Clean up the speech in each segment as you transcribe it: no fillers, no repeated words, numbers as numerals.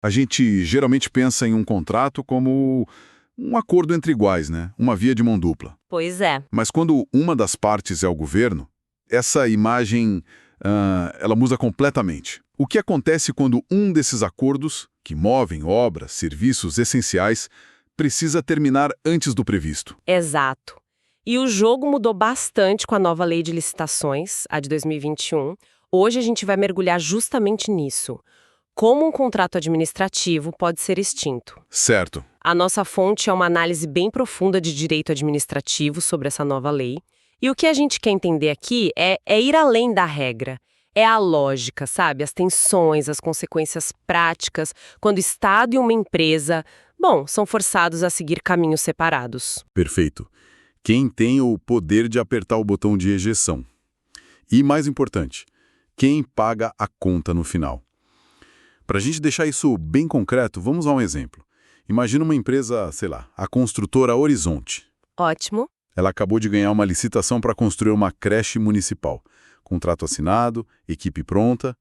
A gente geralmente pensa em um contrato como um acordo entre iguais, né? Uma via de mão dupla. Pois é. Mas quando uma das partes é o governo, essa imagem, ela muda completamente. O que acontece quando um desses acordos, que movem obras, serviços essenciais, precisa terminar antes do previsto? Exato. E o jogo mudou bastante com a nova lei de licitações, a de 2021. Hoje a gente vai mergulhar justamente nisso. Como um contrato administrativo pode ser extinto. Certo. A nossa fonte é uma análise bem profunda de direito administrativo sobre essa nova lei. E o que a gente quer entender aqui é ir além da regra. É a lógica, sabe? As tensões, as consequências práticas, quando o Estado e uma empresa, são forçados a seguir caminhos separados. Perfeito. Quem tem o poder de apertar o botão de ejeção. E, mais importante, quem paga a conta no final. Para a gente deixar isso bem concreto, vamos a um exemplo. Imagina uma empresa, sei lá, a construtora Horizonte. Ótimo. Ela acabou de ganhar uma licitação para construir uma creche municipal. Contrato assinado, equipe pronta.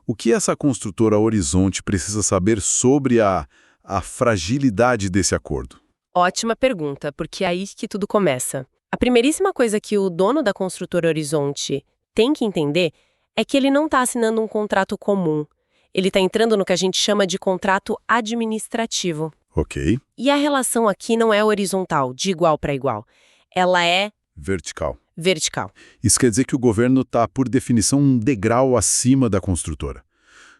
O que essa construtora Horizonte precisa saber sobre a fragilidade desse acordo? Ótima pergunta, porque é aí que tudo começa. A primeiríssima coisa que o dono da construtora Horizonte tem que entender é que ele não está assinando um contrato comum. Ele está entrando no que a gente chama de contrato administrativo. Ok. E a relação aqui não é horizontal, de igual para igual. Ela é Vertical. vertical. Isso quer dizer que o governo está, por definição, um degrau acima da construtora.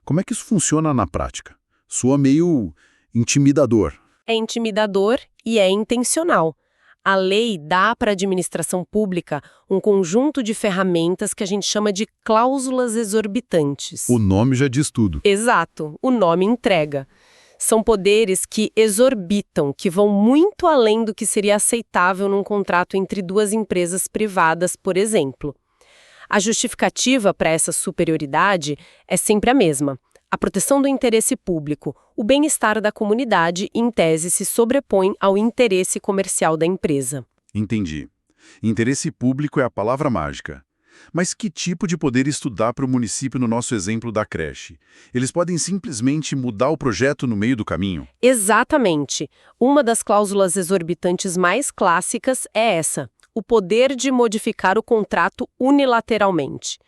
Como é que isso funciona na prática? Soa meio intimidador. É intimidador e é intencional. A lei dá para a administração pública um conjunto de ferramentas que a gente chama de cláusulas exorbitantes. O nome já diz tudo. Exato, o nome entrega. São poderes que exorbitam, que vão muito além do que seria aceitável num contrato entre duas empresas privadas, por exemplo. A justificativa para essa superioridade é sempre a mesma. A proteção do interesse público, o bem-estar da comunidade, em tese, se sobrepõe ao interesse comercial da empresa. Entendi. Interesse público é a palavra mágica. Mas que tipo de poder isso dá para o município no nosso exemplo da creche? Eles podem simplesmente mudar o projeto no meio do caminho? Exatamente. Uma das cláusulas exorbitantes mais clássicas é essa: o poder de modificar o contrato unilateralmente.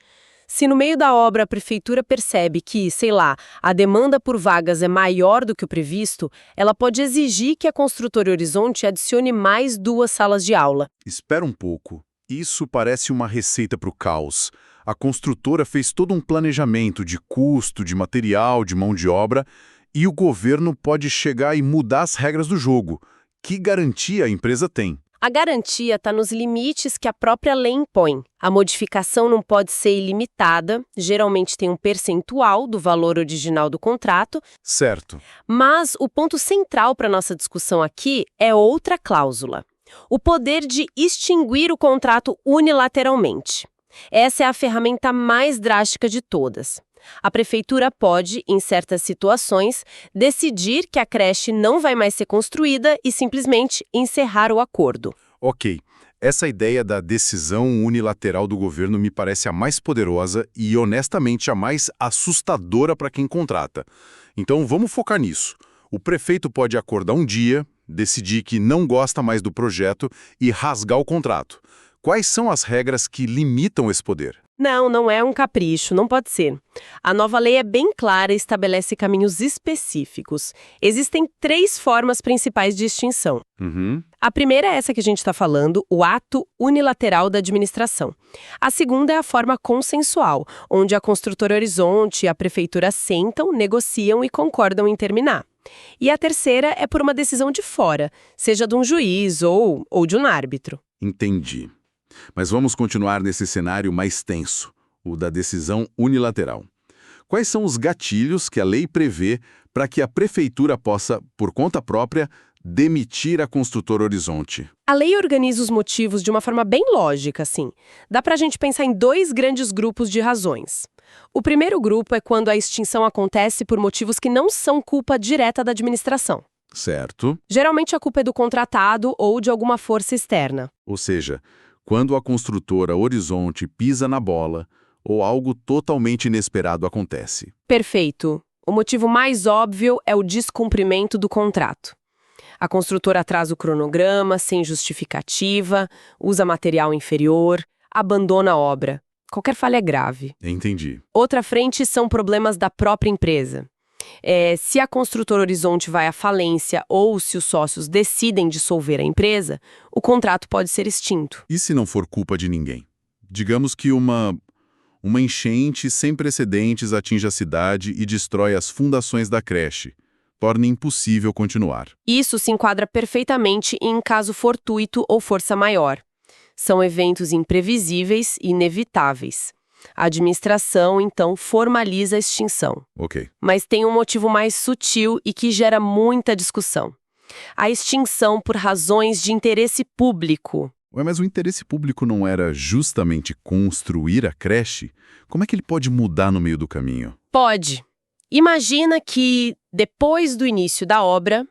Se no meio da obra a prefeitura percebe que, sei lá, a demanda por vagas é maior do que o previsto, ela pode exigir que a construtora Horizonte adicione mais 2 salas de aula. Espera um pouco. Isso parece uma receita para o caos. A construtora fez todo um planejamento de custo, de material, de mão de obra, e o governo pode chegar e mudar as regras do jogo. Que garantia a empresa tem? A garantia está nos limites que a própria lei impõe. A modificação não pode ser ilimitada, geralmente tem um percentual do valor original do contrato. Certo. Mas o ponto central para a nossa discussão aqui é outra cláusula: o poder de extinguir o contrato unilateralmente. Essa é a ferramenta mais drástica de todas. A prefeitura pode, em certas situações, decidir que a creche não vai mais ser construída e simplesmente encerrar o acordo. Ok. Essa ideia da decisão unilateral do governo me parece a mais poderosa e, honestamente, a mais assustadora para quem contrata. Então, vamos focar nisso. O prefeito pode acordar um dia, decidir que não gosta mais do projeto e rasgar o contrato. Quais são as regras que limitam esse poder? Não é um capricho, não pode ser. A nova lei é bem clara e estabelece caminhos específicos. Existem 3 formas principais de extinção. A primeira é essa que a gente está falando, o ato unilateral da administração. A segunda é a forma consensual, onde a construtora Horizonte e a prefeitura sentam, negociam e concordam em terminar. E a terceira é por uma decisão de fora, seja de um juiz ou de um árbitro. Entendi. Mas vamos continuar nesse cenário mais tenso, o da decisão unilateral. Quais são os gatilhos que a lei prevê para que a prefeitura possa, por conta própria, demitir a construtora Horizonte? A lei organiza os motivos de uma forma bem lógica, assim. Dá pra gente pensar em 2 grandes grupos de razões. O primeiro grupo é quando a extinção acontece por motivos que não são culpa direta da administração. Certo. Geralmente a culpa é do contratado ou de alguma força externa. Ou seja, quando a construtora Horizonte pisa na bola ou algo totalmente inesperado acontece. Perfeito. O motivo mais óbvio é o descumprimento do contrato. A construtora atrasa o cronograma sem justificativa, usa material inferior, abandona a obra. Qualquer falha é grave. Entendi. Outra frente são problemas da própria empresa. Se a construtora Horizonte vai à falência ou se os sócios decidem dissolver a empresa, o contrato pode ser extinto. E se não for culpa de ninguém? Digamos que uma enchente sem precedentes atinge a cidade e destrói as fundações da creche. Torna impossível continuar. Isso se enquadra perfeitamente em caso fortuito ou força maior. São eventos imprevisíveis e inevitáveis. A administração, então, formaliza a extinção. Ok. Mas tem um motivo mais sutil e que gera muita discussão. A extinção por razões de interesse público. Ué, mas o interesse público não era justamente construir a creche? Como é que ele pode mudar no meio do caminho? Pode. Imagina que, depois do início da obra,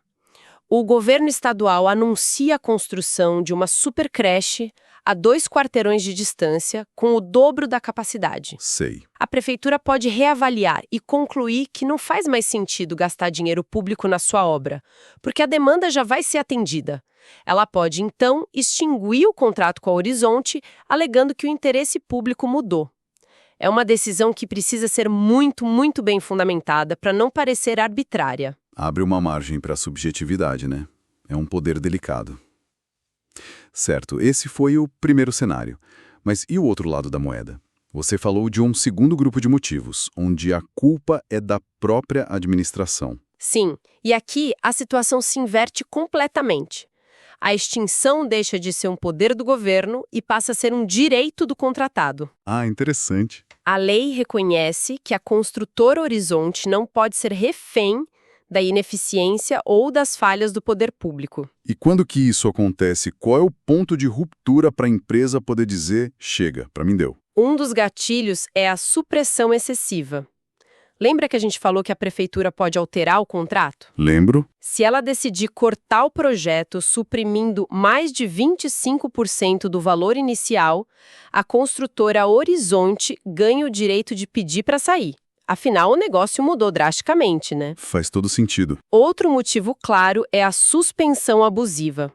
o governo estadual anuncia a construção de uma supercreche a 2 quarteirões de distância, com o dobro da capacidade. Sei. A prefeitura pode reavaliar e concluir que não faz mais sentido gastar dinheiro público na sua obra, porque a demanda já vai ser atendida. Ela pode, então, extinguir o contrato com a Horizonte, alegando que o interesse público mudou. É uma decisão que precisa ser muito, muito bem fundamentada para não parecer arbitrária. Abre uma margem para a subjetividade, né? É um poder delicado. Certo, esse foi o primeiro cenário. Mas e o outro lado da moeda? Você falou de um segundo grupo de motivos, onde a culpa é da própria administração. Sim, e aqui a situação se inverte completamente. A extinção deixa de ser um poder do governo e passa a ser um direito do contratado. Ah, interessante. A lei reconhece que a construtora Horizonte não pode ser refém da ineficiência ou das falhas do poder público. E quando que isso acontece, qual é o ponto de ruptura para a empresa poder dizer, chega, para mim deu? Um dos gatilhos é a supressão excessiva. Lembra que a gente falou que a prefeitura pode alterar o contrato? Lembro. Se ela decidir cortar o projeto suprimindo mais de 25% do valor inicial, a construtora Horizonte ganha o direito de pedir para sair. Afinal, o negócio mudou drasticamente, né? Faz todo sentido. Outro motivo claro é a suspensão abusiva.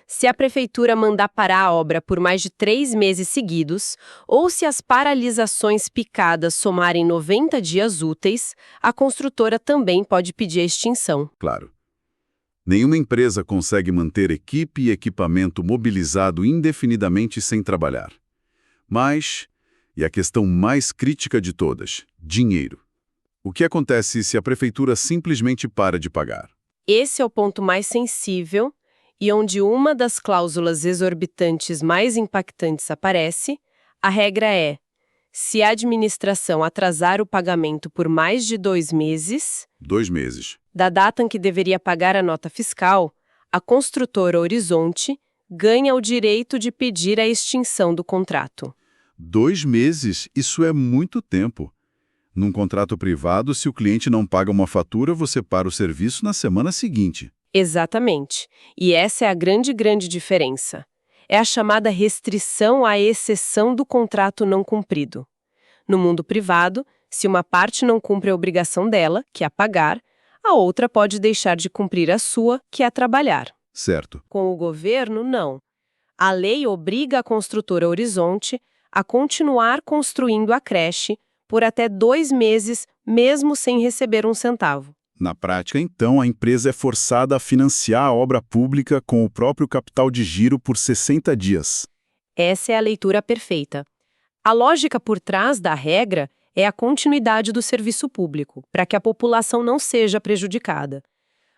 Se a prefeitura mandar parar a obra por mais de 3 meses seguidos, ou se as paralisações picadas somarem 90 dias úteis, a construtora também pode pedir a extinção. Claro. Nenhuma empresa consegue manter equipe e equipamento mobilizado indefinidamente sem trabalhar. Mas, e a questão mais crítica de todas, dinheiro. O que acontece se a prefeitura simplesmente para de pagar? Esse é o ponto mais sensível e onde uma das cláusulas exorbitantes mais impactantes aparece. A regra é: se a administração atrasar o pagamento por mais de 2 meses... 2 meses. Da data em que deveria pagar a nota fiscal, a construtora Horizonte ganha o direito de pedir a extinção do contrato. 2 meses? Isso é muito tempo. Num contrato privado, se o cliente não paga uma fatura, você para o serviço na semana seguinte. Exatamente. E essa é a grande diferença. É a chamada restrição à exceção do contrato não cumprido. No mundo privado, se uma parte não cumpre a obrigação dela, que é pagar, a outra pode deixar de cumprir a sua, que é trabalhar. Certo. Com o governo, não. A lei obriga a construtora Horizonte a continuar construindo a creche por até 2 meses, mesmo sem receber um centavo. Na prática, então, a empresa é forçada a financiar a obra pública com o próprio capital de giro por 60 dias. Essa é a leitura perfeita. A lógica por trás da regra é a continuidade do serviço público, para que a população não seja prejudicada.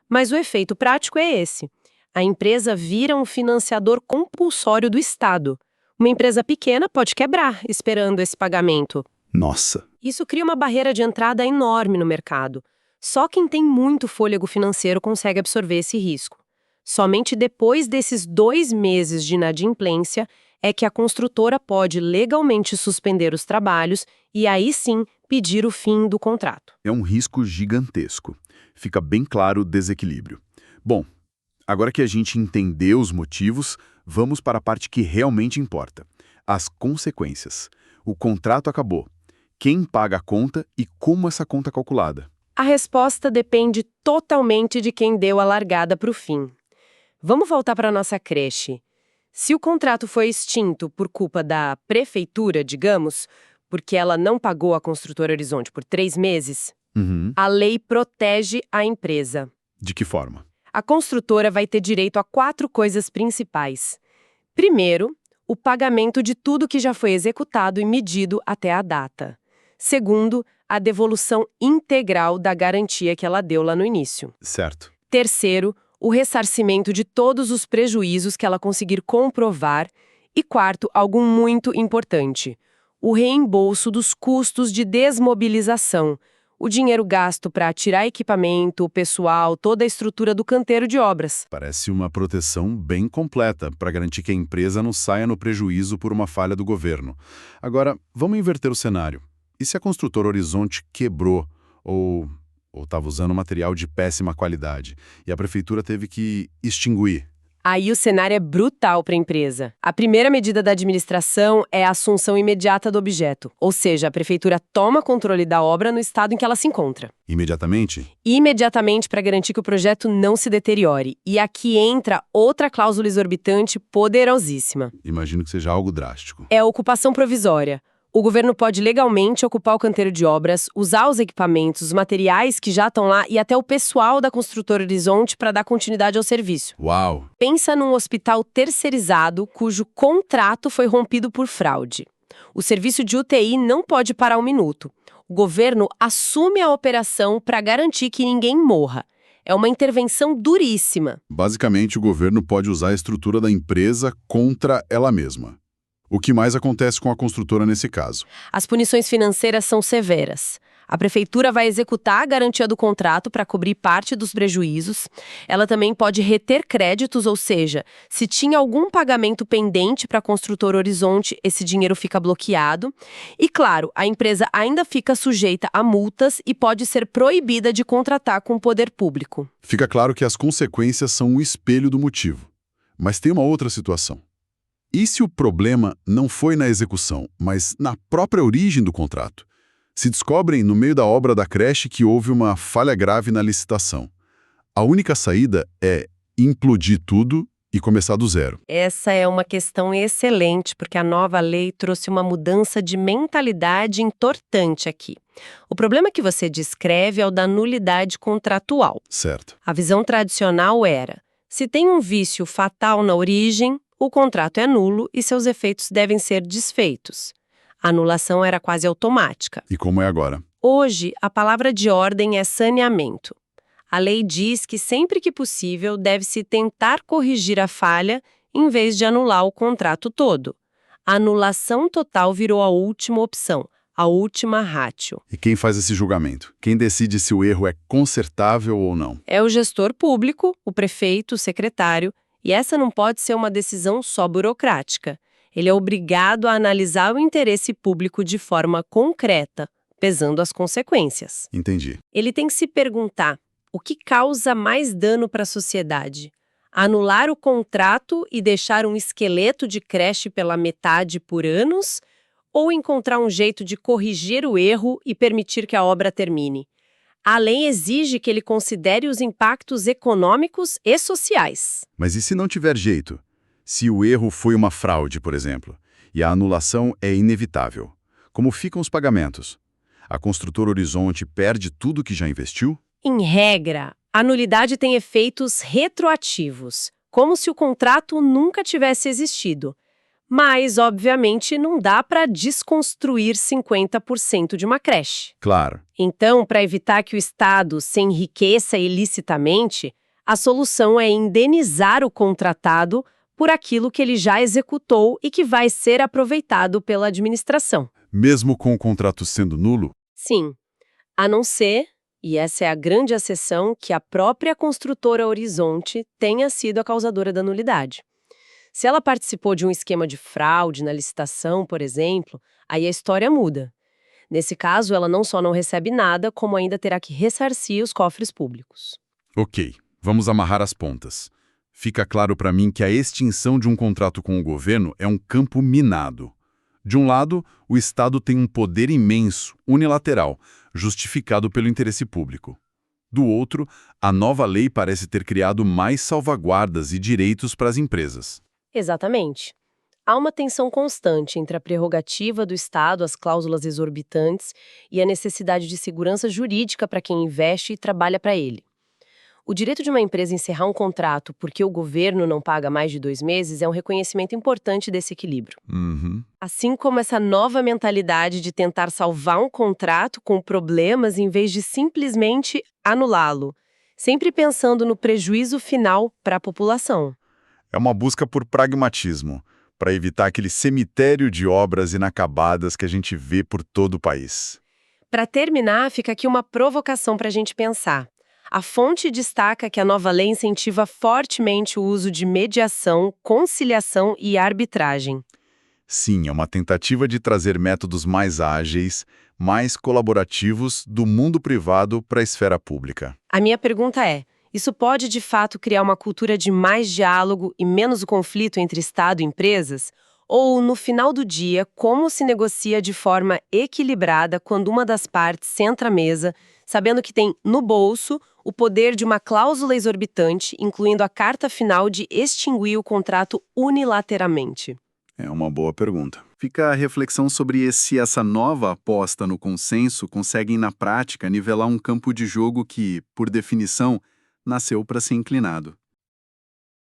Mas o efeito prático é esse. A empresa vira um financiador compulsório do Estado. Uma empresa pequena pode quebrar esperando esse pagamento. Nossa! Isso cria uma barreira de entrada enorme no mercado. Só quem tem muito fôlego financeiro consegue absorver esse risco. Somente depois desses 2 meses de inadimplência é que a construtora pode legalmente suspender os trabalhos e aí sim pedir o fim do contrato. É um risco gigantesco. Fica bem claro o desequilíbrio. Bom, agora que a gente entendeu os motivos, vamos para a parte que realmente importa. As consequências. O contrato acabou. Quem paga a conta e como essa conta é calculada? A resposta depende totalmente de quem deu a largada para o fim. Vamos voltar para a nossa creche. Se o contrato foi extinto por culpa da prefeitura, digamos, porque ela não pagou a Construtora Horizonte por 3 meses, a lei protege a empresa. De que forma? A construtora vai ter direito a 4 coisas principais. Primeiro, o pagamento de tudo que já foi executado e medido até a data. Segundo, a devolução integral da garantia que ela deu lá no início. Certo. Terceiro, o ressarcimento de todos os prejuízos que ela conseguir comprovar. E quarto, algo muito importante, o reembolso dos custos de desmobilização, o dinheiro gasto para tirar equipamento, o pessoal, toda a estrutura do canteiro de obras. Parece uma proteção bem completa para garantir que a empresa não saia no prejuízo por uma falha do governo. Agora, vamos inverter o cenário. E se a Construtora Horizonte quebrou ou estava usando material de péssima qualidade e a prefeitura teve que extinguir? Aí o cenário é brutal para a empresa. A primeira medida da administração é a assunção imediata do objeto, ou seja, a prefeitura toma controle da obra no estado em que ela se encontra. Imediatamente? Imediatamente para garantir que o projeto não se deteriore. E aqui entra outra cláusula exorbitante poderosíssima. Imagino que seja algo drástico. É a ocupação provisória. O governo pode legalmente ocupar o canteiro de obras, usar os equipamentos, os materiais que já estão lá e até o pessoal da Construtora Horizonte para dar continuidade ao serviço. Uau! Pensa num hospital terceirizado cujo contrato foi rompido por fraude. O serviço de UTI não pode parar um minuto. O governo assume a operação para garantir que ninguém morra. É uma intervenção duríssima. Basicamente, o governo pode usar a estrutura da empresa contra ela mesma. O que mais acontece com a construtora nesse caso? As punições financeiras são severas. A prefeitura vai executar a garantia do contrato para cobrir parte dos prejuízos. Ela também pode reter créditos, ou seja, se tinha algum pagamento pendente para a Construtora Horizonte, esse dinheiro fica bloqueado. E, claro, a empresa ainda fica sujeita a multas e pode ser proibida de contratar com o poder público. Fica claro que as consequências são o espelho do motivo. Mas tem uma outra situação. E se o problema não foi na execução, mas na própria origem do contrato? Se descobrem no meio da obra da creche que houve uma falha grave na licitação. A única saída é implodir tudo e começar do zero. Essa é uma questão excelente, porque a nova lei trouxe uma mudança de mentalidade importante aqui. O problema que você descreve é o da nulidade contratual. Certo. A visão tradicional era: se tem um vício fatal na origem, o contrato é nulo e seus efeitos devem ser desfeitos. A anulação era quase automática. E como é agora? Hoje, a palavra de ordem é saneamento. A lei diz que sempre que possível deve-se tentar corrigir a falha em vez de anular o contrato todo. A anulação total virou a última opção, a última ratio. E quem faz esse julgamento? Quem decide se o erro é consertável ou não? É o gestor público, o prefeito, o secretário. E essa não pode ser uma decisão só burocrática. Ele é obrigado a analisar o interesse público de forma concreta, pesando as consequências. Entendi. Ele tem que se perguntar: o que causa mais dano para a sociedade? Anular o contrato e deixar um esqueleto de creche pela metade por anos? Ou encontrar um jeito de corrigir o erro e permitir que a obra termine? A lei exige que ele considere os impactos econômicos e sociais. Mas e se não tiver jeito? Se o erro foi uma fraude, por exemplo, e a anulação é inevitável, como ficam os pagamentos? A Construtora Horizonte perde tudo que já investiu? Em regra, a nulidade tem efeitos retroativos, como se o contrato nunca tivesse existido. Mas, obviamente, não dá para desconstruir 50% de uma creche. Claro. Então, para evitar que o Estado se enriqueça ilicitamente, a solução é indenizar o contratado por aquilo que ele já executou e que vai ser aproveitado pela administração. Mesmo com o contrato sendo nulo? Sim, a não ser, e essa é a grande exceção, que a própria Construtora Horizonte tenha sido a causadora da nulidade. Se ela participou de um esquema de fraude na licitação, por exemplo, aí a história muda. Nesse caso, ela não só não recebe nada, como ainda terá que ressarcir os cofres públicos. Ok, vamos amarrar as pontas. Fica claro para mim que a extinção de um contrato com o governo é um campo minado. De um lado, o Estado tem um poder imenso, unilateral, justificado pelo interesse público. Do outro, a nova lei parece ter criado mais salvaguardas e direitos para as empresas. Exatamente. Há uma tensão constante entre a prerrogativa do Estado, as cláusulas exorbitantes, e a necessidade de segurança jurídica para quem investe e trabalha para ele. O direito de uma empresa encerrar um contrato porque o governo não paga mais de 2 meses é um reconhecimento importante desse equilíbrio. Assim como essa nova mentalidade de tentar salvar um contrato com problemas em vez de simplesmente anulá-lo, sempre pensando no prejuízo final para a população. É uma busca por pragmatismo, para evitar aquele cemitério de obras inacabadas que a gente vê por todo o país. Para terminar, fica aqui uma provocação para a gente pensar. A fonte destaca que a nova lei incentiva fortemente o uso de mediação, conciliação e arbitragem. Sim, é uma tentativa de trazer métodos mais ágeis, mais colaborativos do mundo privado para a esfera pública. A minha pergunta é: isso pode de fato criar uma cultura de mais diálogo e menos o conflito entre Estado e empresas? Ou, no final do dia, como se negocia de forma equilibrada quando uma das partes senta à mesa, sabendo que tem no bolso o poder de uma cláusula exorbitante, incluindo a carta final de extinguir o contrato unilateralmente? É uma boa pergunta. Fica a reflexão sobre se essa nova aposta no consenso consegue, na prática, nivelar um campo de jogo que, por definição, nasceu para ser inclinado.